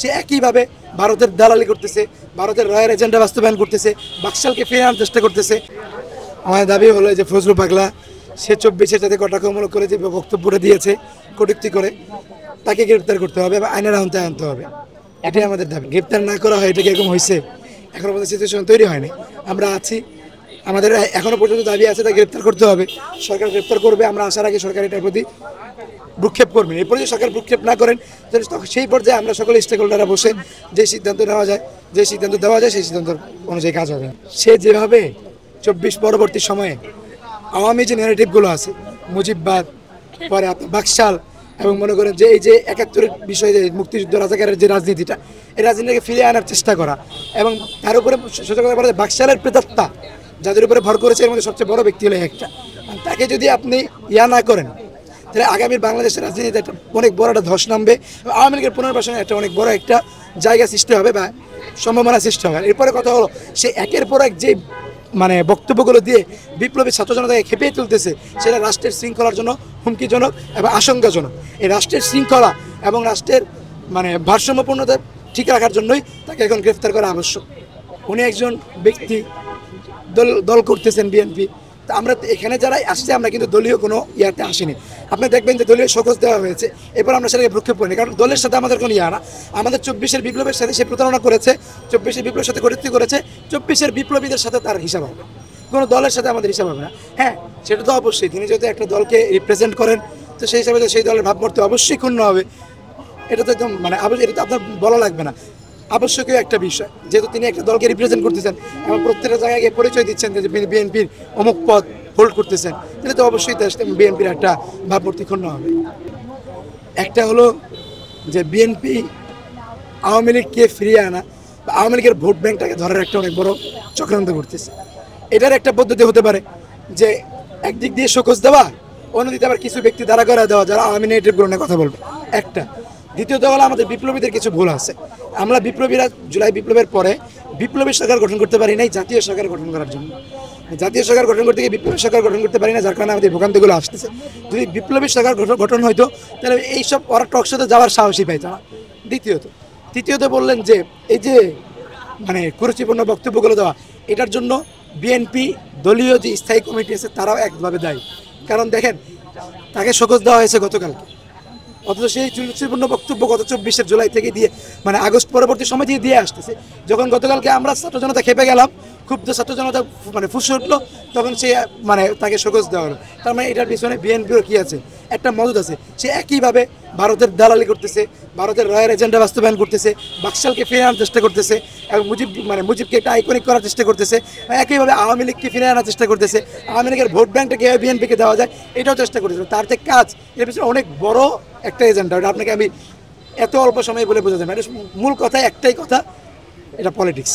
সে একইভাবে ভারতের দালালি করতেছে, ভারতের রয়ের এজেন্ডা বাস্তবায়ন করতেছে, বাকশালকে ফিরে আনার চেষ্টা করতেছে। আমার দাবি হলো যে ফজলু পাগলা সে 24-এর সাথে কটাক্ষমূলক করে যে বক্তব্যটা দিয়েছে কটূক্তি করে, তাকে গ্রেপ্তার করতে হবে বা আইনের আওতায় আনতে হবে, এটাই আমাদের দাবি। গ্রেপ্তার না করা হয় এটা কি এরকম হয়েছে? এখনো পর্যন্ত সিচুয়েশন তৈরি হয়নি, আমরা আছি, আমাদের এখনো পর্যন্ত দাবি আছে, তাকে গ্রেপ্তার করতে হবে। সরকার গ্রেপ্তার করবে, আমরা আসার আগে সরকার এটার প্রতি ভ্রুক্ষেপ করবেন। এরপরে যদি সরকার ভ্রুক্ষেপ না করেন তখন সেই পর্যায়ে আমরা সকলে স্টেক হোল্ডাররা বসে যে সিদ্ধান্ত নেওয়া যায়, যে সিদ্ধান্ত দেওয়া যায় সেই সিদ্ধান্ত অনুযায়ী কাজ হবে। সে যেভাবে 24 পরবর্তী সময়ে আওয়ামী যে ন্যারেটিভগুলো আছে, মুজিববাদ, পরে আপনার বাকশাল, এবং মনে করেন যে এই যে 71-এর বিষয়ে যে মুক্তিযুদ্ধ রাজাকারের যে রাজনীতিটা, এই রাজনীতিকে ফিরিয়ে আনার চেষ্টা করা, এবং তার উপরে সোজা কথা বলা যায় বাকশালের প্রেতাত্মা যাদের উপরে ভর করেছে এর মধ্যে সবচেয়ে বড় ব্যক্তি হলো একটা। তাকে যদি আপনি না করেন তাহলে আগামীর বাংলাদেশের রাজনীতিতে একটা অনেক বড় একটা ধস নামবে, আওয়ামী লীগের পুনর্বাসনে একটা অনেক বড় একটা জায়গা সৃষ্টি হবে বা সম্ভাবনা সৃষ্টি হবে। এরপরে কথা হলো সে একের পর এক যে বক্তব্যগুলো দিয়ে বিপ্লবী ছাত্র জনতাকে খেপিয়ে তুলতেছে, সেটা রাষ্ট্রের শৃঙ্খলার জন্য হুমকিজনক এবং আশঙ্কাজনক। এই রাষ্ট্রের শৃঙ্খলা এবং রাষ্ট্রের ভারসাম্যপূর্ণতা ঠিক রাখার জন্যই তাকে এখন গ্রেফতার করা আবশ্যক। উনি একজন ব্যক্তি, দল করতেছেন বিএনপি, তা আমরা এখানে যারাই আসছে আমরা কিন্তু দলীয় কোনো ইয়াতে আসিনি। আপনি দেখবেন যে দলীয় শোকজ দেওয়া হয়েছে, এরপর আমরা সেটাকে ভ্রুক্ষেপ করিনি, কারণ দলের সাথে আমাদের কোনো না। আমাদের 24-এর বিপ্লবের সাথে সে প্রতারণা করেছে, 24-এর বিপ্লবের সাথে কটূক্তি করেছে, 24-এর বিপ্লবীদের সাথে তার হিসাব হবে, কোনো দলের সাথে আমাদের হিসাব হবে না। হ্যাঁ, সেটা তো অবশ্যই, তিনি যেহেতু একটা দলকে রিপ্রেজেন্ট করেন, তো সেই হিসাবে তো সেই দলের ভাবমূর্তি অবশ্যই ক্ষুণ্ণ হবে। এটা তো একদম এটা তো আপনার বলা লাগবে না, আবশ্যকীয় একটা বিষয়। যেহেতু তিনি একটা দলকে রিপ্রেজেন্ট করতেছেন এবং প্রত্যেকটা জায়গায় গিয়ে পরিচয় দিচ্ছেন যে বিএনপির অমুক পদ হোল্ড করতেছেন, তাহলে তো অবশ্যই বিএনপির একটা ভাবমূর্তি ক্ষুণ্ণ হবে। একটা হলো যে বিএনপি আওয়ামী লীগকে ফিরিয়ে আনা বা আওয়ামী লীগের ভোট ব্যাংকটাকে ধরার একটা অনেক বড় চক্রান্ত করতেছে। এটার একটা পদ্ধতি হতে পারে যে একদিক দিয়ে শোকজ দেওয়া, অন্যদিকে আবার কিছু ব্যক্তি দাঁড়া করে দেওয়া যারা আওয়ামী নেগেটিভগুলো নিয়ে কথা বলবে, একটা। দ্বিতীয়ত হলো আমাদের বিপ্লবীদের কিছু ভুল আছে। আমরা বিপ্লবীরা জুলাই বিপ্লবের পরে বিপ্লবী সরকার গঠন করতে পারি নাই জাতীয় সরকার গঠন করার জন্য। জাতীয় সরকার গঠন করতে গিয়ে বিপ্লবী সরকার গঠন করতে পারি না, যার কারণে আমাদের ভোগান্তিগুলো আসতেছে। যদি বিপ্লবী সরকার গঠন হইতো তাহলে এইসব ওরা টকশোতে যাওয়ার সাহসই পাইতো না। তৃতীয়ত বললেন যে এই যে কুরুচিপূর্ণ বক্তব্যগুলো দেওয়া, এটার জন্য বিএনপি দলীয় যে স্থায়ী কমিটি আছে তারাও একভাবে দায়ী। কারণ দেখেন, তাকে শোকজ দেওয়া হয়েছে গতকালকে, অথচ সেই চুরিপূর্ণ বক্তব্য গত 24 জুলাই থেকে দিয়ে আগস্ট পরবর্তী সময় দিয়ে আসতেছে। যখন গতকালকে আমরা ছাত্র জনতা খেপে গেলাম, ক্ষুব্ধ ছাত্র জনতা ফুসে উঠলো, তখন সে তাকে শোকজ দেওয়া হলো। তার এটার পিছনে বিএনপির কি আছে, একটা মদত আছে। সে একইভাবে ভারতের দালালি করতেছে, ভারতের রয়ের এজেন্ডা বাস্তবায়ন করতেছে, বাকশালকে ফিরে আনার চেষ্টা করতেছে এবং মুজিবকে একটা আইকনিক করার চেষ্টা করতেছে। একইভাবে আওয়ামী লীগকে ফিরে আনার চেষ্টা করতেছে, আওয়ামী লীগের ভোট ব্যাংকটা কীভাবে বিএনপিকে দেওয়া যায় এটাও চেষ্টা করতেছে। তার যে কাজ, এর পিছনে অনেক বড় একটা এজেন্ডা। ওটা আপনাকে আমি এত অল্প সময়ে বলে বোঝা যায় না। এটা মূল কথা একটাই কথা, এটা পলিটিক্স।